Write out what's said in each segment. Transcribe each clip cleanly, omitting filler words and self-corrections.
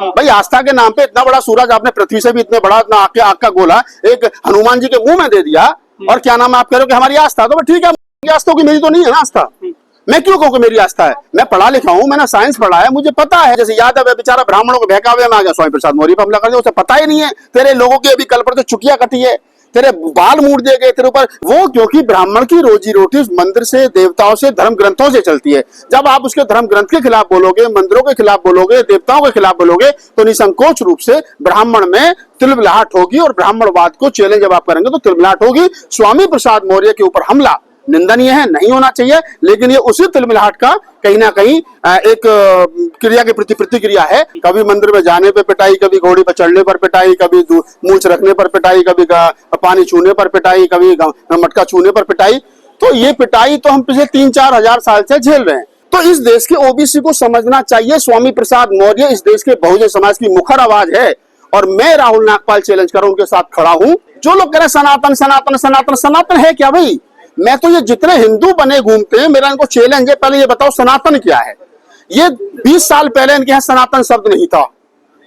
भाई आस्था के नाम पे इतना बड़ा सूरज आपने पृथ्वी से भी इतने बड़ा इतना आग का गोला एक हनुमान जी के मुंह में दे दिया, और क्या नाम है आप कह रहे हो कि हमारी आस्था, तो ठीक है आस्था की, मेरी तो नहीं है ना आस्था। मैं क्यों कहूँ कि मेरी आस्था है? मैं पढ़ा लिखा हूँ, मैंने साइंस पढ़ा है, मुझे पता है। जैसे यादव है बेचारा ब्राह्मणों को बहकावे में आ गया, स्वामी प्रसाद मौर्य पर हमला कर दिया, उसे पता ही नहीं है। तेरे लोगों की अभी कल पर तो चुकिया कटी है, तेरे बाल मूड दिए गए तेरे ऊपर, वो क्योंकि ब्राह्मण की रोजी रोटी उस मंदिर से, देवताओं से, धर्म ग्रंथों से चलती है। जब आप उसके धर्म ग्रंथ के खिलाफ बोलोगे, मंदिरों के खिलाफ बोलोगे, देवताओं के खिलाफ बोलोगे, तो निसंकोच रूप से ब्राह्मण में तिलमिलाहट होगी, और ब्राह्मणवाद को चैलेंज जब आप करेंगे तो तिलमिलाहट होगी। स्वामी प्रसाद मौर्य के ऊपर हमला निंदनीय है, नहीं होना चाहिए, लेकिन ये उसी तिलमिलाहट का कहीं ना कहीं एक क्रिया के प्रति प्रतिक्रिया है। कभी मंदिर में जाने पे पिटाई, कभी घोड़ी पर चढ़ने पर पिटाई, कभी मूंछ रखने पर पिटाई, कभी पानी छूने पर पिटाई, कभी मटका छूने पर पिटाई। तो ये पिटाई तो हम पिछले 3-4 हजार साल से झेल रहे हैं। तो इस देश के ओबीसी को समझना चाहिए, स्वामी प्रसाद मौर्य इस देश के बहुजन समाज की मुखर आवाज है, और मैं राहुल नागपाल चैलेंज कर उनके साथ खड़ा हूं। जो लोग कह रहे हैं सनातन सनातन सनातन, सनातन है क्या भाई? मैं तो ये जितने हिंदू बने घूमते हैं, मेरा इनको चैलेंज है, पहले ये बताओ सनातन क्या है? ये 20 साल पहले इनके यहाँ सनातन शब्द नहीं था।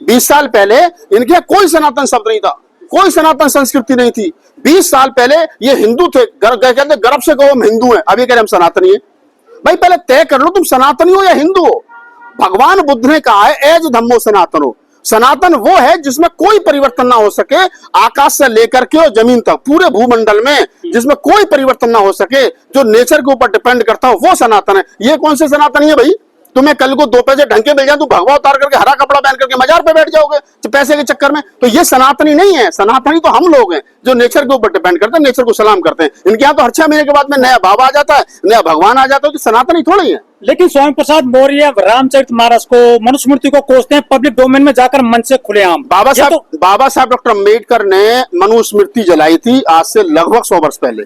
20 साल पहले इनके यहाँ कोई सनातन शब्द नहीं था, कोई सनातन संस्कृति नहीं थी। 20 साल पहले ये हिंदू थे, कहते गर्व से कहो हम हिंदू हैं, अभी कह रहे हम सनातनी है। भाई पहले तय कर लो तुम सनातनी हो या हिंदू हो। भगवान बुद्ध ने कहा है एज धम्मो सनातनो, सनातन वो है जिसमें कोई परिवर्तन ना हो सके, आकाश से लेकर के और जमीन तक पूरे भूमंडल में जिसमें कोई परिवर्तन ना हो सके, जो नेचर के ऊपर डिपेंड करता हो, वो सनातन है। ये कौन से सनातन है भाई? तुम्हें कल को 2 पैसे ढंग के मिल जाए, तुम भगवा उतार करके हरा कपड़ा पहन करके मजार पे बैठ जाओगे तो पैसे के चक्कर में, तो ये सनातनी नहीं है। सनातनी तो हम लोग हैं जो नेचर के ऊपर डिपेंड करते हैं, नेचर को सलाम करते हैं। इनके यहाँ तो हर 6 महीने के बाद में नया बाबा आ जाता है, नया भगवान आ जाता है, तो सनातनी थोड़ी है। लेकिन स्वामी प्रसाद मौर्य रामचरितमानस को, मनुस्मृति को कोसते हैं पब्लिक डोमेन में जाकर मन से खुलेआम। बाबा साहब डॉक्टर अम्बेडकर ने मनुस्मृति जलाई थी आज से लगभग 100 वर्ष पहले,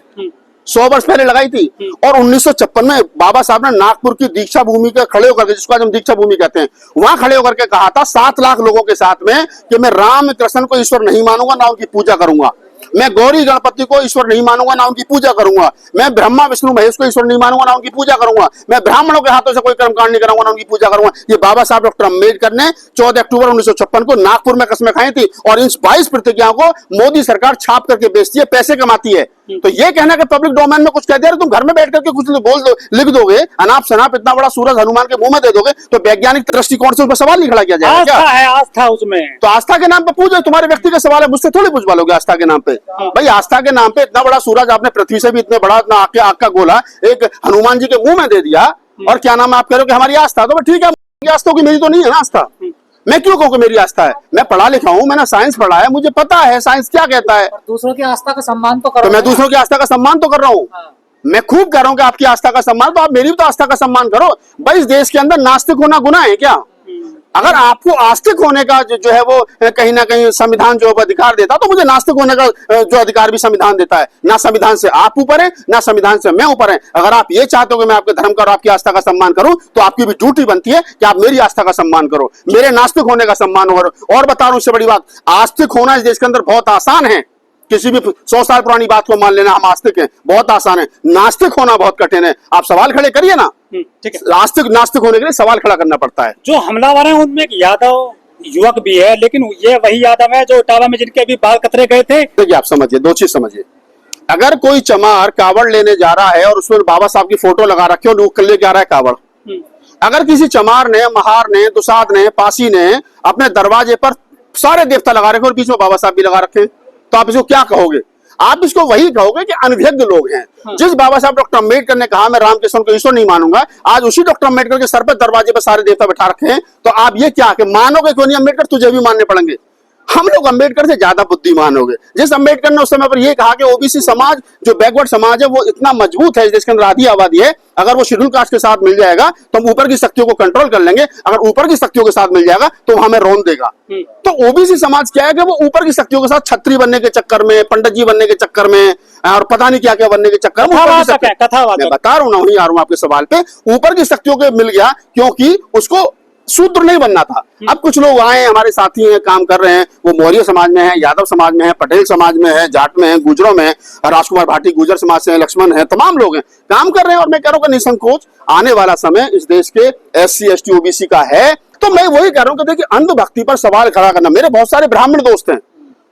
100 वर्ष पहले लगाई थी। और 1956 में बाबा साहब ने नागपुर की दीक्षा भूमि के खड़े होकर, जिसको आज हम दीक्षा भूमि कहते हैं, वहां खड़े होकर के कहा था 7 लाख लोगों के साथ में कि मैं राम कृष्ण को ईश्वर नहीं मानूंगा, ना उनकी पूजा करूंगा। मैं गौरी गणपति को ईश्वर नहीं मानूंगा, ना उनकी पूजा करूंगा। मैं ब्रह्मा विष्णु महेश को ईश्वर नहीं मानूंगा, ना उनकी पूजा करूंगा। मैं ब्राह्मणों के हाथों से कोई कर्मकांड नहीं कराऊंगा, ना उनकी पूजा करूंगा। ये बाबा साहब डॉक्टर अम्बेडकर ने 14 अक्टूबर 1956 को नागपुर में कस्में खाई थी, और इन 22 प्रतिज्ञाओं को मोदी सरकार छाप करके बेचती है, पैसे कमाती है। तो ये कहना कि पब्लिक डोमेन में कुछ कह दे रहे, तुम घर में बैठ करके कुछ बोल दो, लिख दोगे, अनाप शनाप इतना बड़ा सूरज हनुमान के मुंह में दे दोगे, तो वैज्ञानिक दृष्टिकोण से उस पर सवाल नहीं खड़ा किया जाएगा क्या? आस्था है, आस्था उसमें। तो आस्था के नाम पे पूजो, तुम्हारे व्यक्तिगत सवाल है, मुझसे थोड़ी पूछ पालोगे आस्था के नाम पे। भाई आस्था के नाम पे इतना बड़ा सूरज आपने पृथ्वी से भी इतने बड़ा इतना आग का गोला एक हनुमान जी के मुंह में दे दिया, और क्या नाम है आप कह रहे हो कि हमारी आस्था, तो ठीक है आस्था की, मेरी तो नहीं है ना आस्था। मैं क्यों कहूँ कि मेरी आस्था है? मैं पढ़ा लिखा हूँ, मैंने साइंस पढ़ा है, मुझे पता है साइंस क्या कहता है। दूसरों की आस्था का सम्मान तो करो। तो मैं दूसरों की आस्था का सम्मान तो कर रहा हूँ। मैं खूब कर रहा हूँ कि आपकी आस्था का सम्मान, तो आप मेरी भी तो आस्था का सम्मान करो। भाई इस देश के अंदर नास्तिक होना गुनाह है क्या? अगर आपको आस्तिक होने का जो है वो कहीं ना कहीं संविधान जो अधिकार देता, तो मुझे नास्तिक होने का जो अधिकार भी संविधान देता है। ना संविधान से आप ऊपर है, ना संविधान से मैं ऊपर है। अगर आप ये चाहते हो कि मैं आपके धर्म का और आपकी आस्था का सम्मान करूं, तो आपकी भी ड्यूटी बनती है कि आप मेरी आस्था का सम्मान करो, मेरे नास्तिक होने का सम्मान करो। और बता रहा हूं उससे बड़ी बात, आस्तिक होना इस देश के अंदर बहुत आसान है। किसी भी 100 साल पुरानी बात को मान लेना हम आस्तिक हैं, बहुत आसान है। नास्तिक होना बहुत कठिन है। आप सवाल खड़े करिए ना, ठीक है। नास्तिक होने के लिए सवाल खड़ा करना पड़ता है। जो हमलावर हैं उनमें एक यादव युवक भी है, लेकिन ये वही यादव है जो इटावा में जिनके अभी बाल कतरे गए थे। देखिए आप समझिए, 2 चीज समझिए। अगर कोई चमार कावड़ लेने जा रहा है और उसमें बाबा साहब की फोटो लगा रखी और लोग लेके आ रहा है कावड़, अगर किसी चमार ने, महार ने, दुसाध ने, पासी ने अपने दरवाजे पर सारे देवता लगा रखे और बीच में बाबा साहब भी लगा रखे, तो आप इसको क्या कहोगे? आप इसको वही कहोगे कि अनभिज्ञ लोग हैं। जिस बाबा साहब डॉक्टर अम्बेडकर ने कहा मैं रामकृष्ण को ईश्वर नहीं मानूंगा, आज उसी डॉक्टर अम्बेडकर के सर पर दरवाजे पर सारे देवता बैठा रखे हैं, तो आप ये क्या कि मानोगे क्यों नहीं? अम्बेडकर तुझे भी मानने पड़ेंगे। हम लोग अम्बेडकर से ज्यादा बुद्धिमान हो गए। जिस अम्बेडकर ने उस समय पर यह कहा कि ओबीसी समाज जो बैकवर्ड समाज है वो इतना मजबूत है, इस देश के अंदर आधी आबादी है, अगर वो शेड्यूल कास्ट के साथ मिल जाएगा तो हम ऊपर की शक्तियों को कंट्रोल कर लेंगे, अगर ऊपर की शक्तियों के साथ मिल जाएगा तो हमें रोन देगा। तो ओबीसी समाज क्या है कि वो ऊपर की शक्तियों के साथ छत्री बनने के चक्कर में, पंडित जी बनने के चक्कर में, और पता नहीं क्या क्या बनने के चक्कर में, मैं बता रहा हूँ ना, वहीं आ रहा हूँ आपके सवाल पे, ऊपर की शक्तियों के मिल गया क्योंकि उसको शूद्र नहीं बनना था। अब कुछ लोग आए, हमारे साथी हैं, काम कर रहे हैं, वो मौर्य समाज में है, यादव समाज में है, पटेल समाज में है, जाट में है, गुजरों में है, राजकुमार भाटी गुजर समाज से है, लक्ष्मण है, तमाम लोग हैं, काम कर रहे हैं। और मैं कह रहा हूँ कि निसंकोच आने वाला समय इस देश के SC ST OBC का है। तो मैं वही कह रहा हूँ कि देखिए अंधभक्ति पर सवाल खड़ा करना, मेरे बहुत सारे ब्राह्मण दोस्त हैं,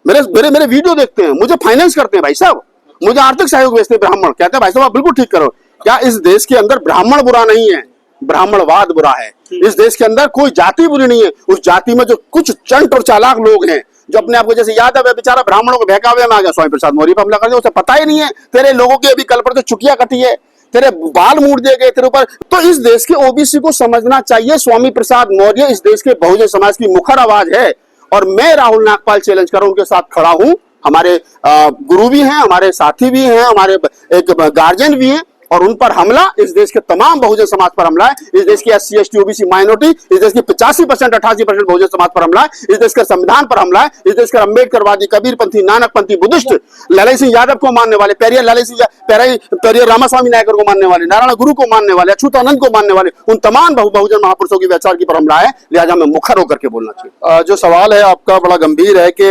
मेरे मेरे मेरे वीडियो देखते हैं, मुझे फाइनेंस करते हैं भाई साहब, मुझे आर्थिक सहयोग भेजते हैं ब्राह्मण, कहते हैं भाई साहब आप बिल्कुल ठीक करो। क्या इस देश के अंदर ब्राह्मण बुरा नहीं है, ब्राह्मणवाद बुरा है। इस देश के अंदर कोई जाति बुरी नहीं है, उस जाति में जो कुछ चंट और चालाक लोग हैं जो अपने आप को, जैसे यादव है बेचारा ब्राह्मणों को बहकावे में आ गया, स्वामी प्रसाद मौर्य पर हमला कर दिया, उसे पता ही नहीं है तेरे लोगों की अभी कल पर तो चुकिया कटी है, तेरे बाल मूड़ दिए गए तेरे ऊपर। तो इस देश के ओबीसी को समझना चाहिए, स्वामी प्रसाद मौर्य इस देश के बहुजन समाज की मुखर आवाज है। और मैं राहुल नागपाल चैलेंज कर रहा हूं, उनके साथ खड़ा हूं, हमारे गुरु भी हैं, हमारे साथी भी हैं, हमारे एक गार्जियन भी हैं, और उन पर हमला, इस देश के तमाम बहुजन समाज पर हमला है, इस देश की SC ST OBC माइनॉरिटी, इस देश की 85% 88% बहुजन समाज पर हमला है, इस देश के संविधान पर हमला है, इस देश के अम्बेडकरवादी, कबीरपंथी, नानकपंथी, बुद्धिस्ट, लालाई सिंह यादव को मानने वाले, पेरियर रामास्वामी नायकर को मानने वाले, नारायण गुरु को मानने वाले, अच्युतानंद को मानने वाले, उन तमाम बहुजन महापुरुषों की वैचार की पर हमला है। लिहाजा हमें मुखर होकर के बोलना चाहिए। जो सवाल है आपका बड़ा गंभीर है कि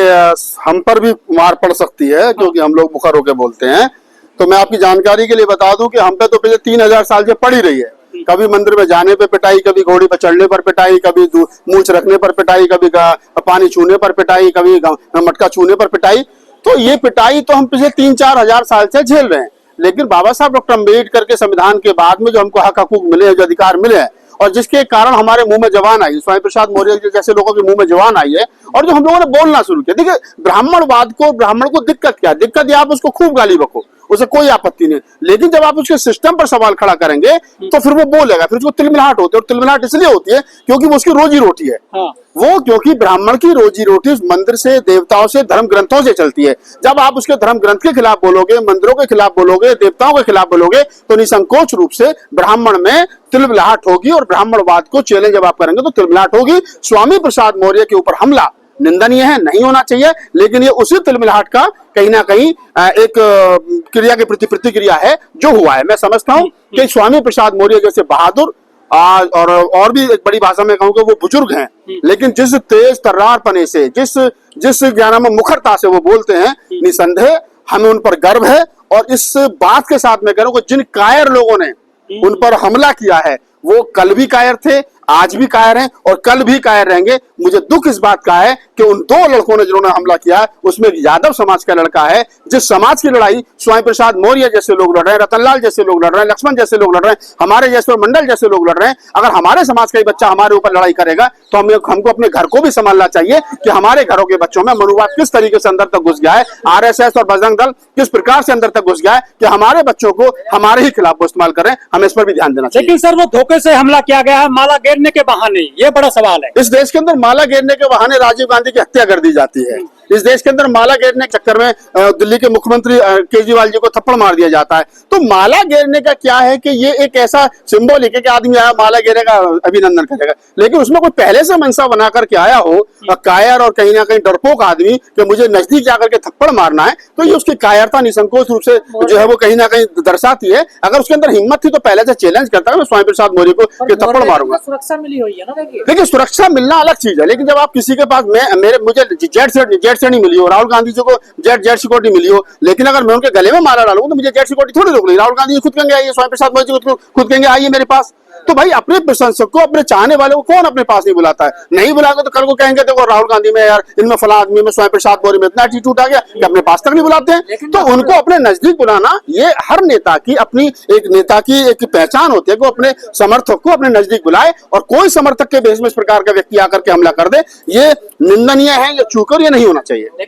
हम पर भी मार पड़ सकती है क्योंकि हम लोग मुखर होकर बोलते हैं। तो मैं आपकी जानकारी के लिए बता दूं कि हम पे तो पिछले 3000 साल से पड़ी रही है, कभी मंदिर में जाने पे पिटाई, कभी घोड़ी पर चढ़ने पर पिटाई, कभी मूंछ रखने पर पिटाई, कभी पानी छूने पर पिटाई, कभी मटका छूने पर पिटाई। तो ये पिटाई तो हम पिछले 3-4 हजार साल से झेल रहे हैं। लेकिन बाबा साहब डॉक्टर अम्बेडकर के संविधान के बाद में जो हमको हक हकूक मिले हैं, जो अधिकार मिले हैं, और जिसके कारण हमारे मुंह में जवान आई, स्वामी प्रसाद मौर्य जैसे लोगों के मुंह में जवान आई है, और जो हम लोगों ने बोलना शुरू किया। देखिए ब्राह्मण को दिक्कत क्या है? दिक्कत ये आप उसको खूब गाली बको, उसे कोई आपत्ति नहीं, लेकिन जब आप उसके सिस्टम पर सवाल खड़ा करेंगे तो फिर वो बोलेगा, फिर उसको तिलमिलाहट होती है। और तिलमिलाहट इसलिए होती है क्योंकि वो उसकी रोजी रोटी है। वो क्योंकि ब्राह्मण की रोजी रोटी उस मंदिर से, देवताओं से, धर्म ग्रंथों से चलती है। जब आप उसके धर्म ग्रंथ के खिलाफ बोलोगे, मंदिरों के खिलाफ बोलोगे, देवताओं के खिलाफ बोलोगे, तो निसंकोच रूप से ब्राह्मण में तिलमिलाहट होगी, और ब्राह्मणवाद को चैलेंज जब आप करेंगे तो तिलमिलाहट होगी। स्वामी प्रसाद मौर्य के ऊपर हमला निंदनीय है, नहीं होना चाहिए, लेकिन ये उसी तिलमिलाहट का कहीं ना कहीं एक क्रिया के प्रति प्रतिक्रिया है जो हुआ है। मैं समझता हूं कि स्वामी प्रसाद मौर्य जैसे बहादुर और भी एक बड़ी भाषा में कहूंगा वो बुजुर्ग हैं, लेकिन जिस तेज तर्रारपने से, जिस ज्ञान में मुखरता से वो बोलते हैं, निसंदेह हमें उन पर गर्व है। और इस बात के साथ मैं कह रहा हूं कि जिन कायर लोगों ने उन पर हमला किया है वो कल भी कायर थे, आज भी कायर हैं और कल भी कायर रहेंगे। मुझे दुख इस बात का है कि उन 2 लड़कों ने जिन्होंने हमला किया उसमें एक यादव समाज का लड़का है, जिस समाज की लड़ाई स्वामी प्रसाद मौर्य जैसे लोग लड़ रहे हैं, रतनलाल जैसे लोग लड़ रहे हैं, लक्ष्मण जैसे लोग लड़ रहे हैं, हमारे जैसे मंडल जैसे लोग लड़ रहे हैं। अगर हमारे समाज का ही बच्चा हमारे ऊपर लड़ाई करेगा तो हमको अपने घर को भी संभालना चाहिए कि हमारे घरों के बच्चों में मनुवाद किस तरीके से अंदर तक घुस गया है, RSS और बजरंग दल किस प्रकार से अंदर तक घुस गया है कि हमारे बच्चों को हमारे ही खिलाफ वो इस्तेमाल करें। हमें इस पर भी ध्यान देना चाहिए। लेकिन सर वो धोखे से हमला किया गया है, माला घेरने के बहाने, ये बड़ा सवाल है। इस देश के अंदर माला घेरने के बहाने राजीव गांधी की हत्या कर दी जाती है। इस देश के अंदर माला घेरने के चक्कर में दिल्ली के मुख्यमंत्री केजरीवाल जी को थप्पड़ मार दिया जाता है। तो माला घेरने का क्या है कि ये एक ऐसा सिंबॉलिक है कि आदमी आया माला घेरेगा, अभिनंदन करेगा, लेकिन उसमें कोई पहले से मनसा बना करके आया हो, कायर और कहीं ना कहीं डरपोक आदमी कि मुझे नजदीक जाकर के थप्पड़ मारना है, तो ये उसकी कायरता निसंकोच रूप से जो है वो कहीं ना कहीं दर्शाती है। अगर उसके अंदर हिम्मत थी तो पहले से चैलेंज करता है, मैं स्वामी प्रसाद मौर्य को कि थप्पड़ मारूंगा। सुरक्षा मिली हुई है ना। देखिए सुरक्षा मिलना अलग चीज है, लेकिन जब आप किसी के पास मुझे जेट से नहीं मिली हो, राहुल गांधी जी को जेट सिक्योरिटी मिली हो, लेकिन अगर मैं उनके गले में माला डालूंगा तो मुझे जेट सिक्योरिटी थोड़ी रोक ली। राहुल गांधी जी खुद कहेंगे आइए, स्वामी प्रसाद मौर्य जी खुद कहेंगे आइए मेरे पास। तो भाई अपने प्रशंसक को, अपने चाहने वाले को कौन अपने पास नहीं बुलाता है? नहीं बुलाएंगे तो कल को कहेंगे देखो राहुल गांधी में यार, इनमें फला आदमी में, स्वामी प्रसाद मौर्य में इतना एटीट्यूड आ गया कि अपने पास तक नहीं बुलाते हैं। तो उनको अपने नजदीक बुलाना, ये हर नेता की अपनी एक पहचान होती है कि वो अपने समर्थक को अपने नजदीक बुलाए, और कोई समर्थक के भेष में इस प्रकार का व्यक्ति आकर के हमला कर दे, ये निंदनीय है, ये चूक, ये नहीं होना चाहिए।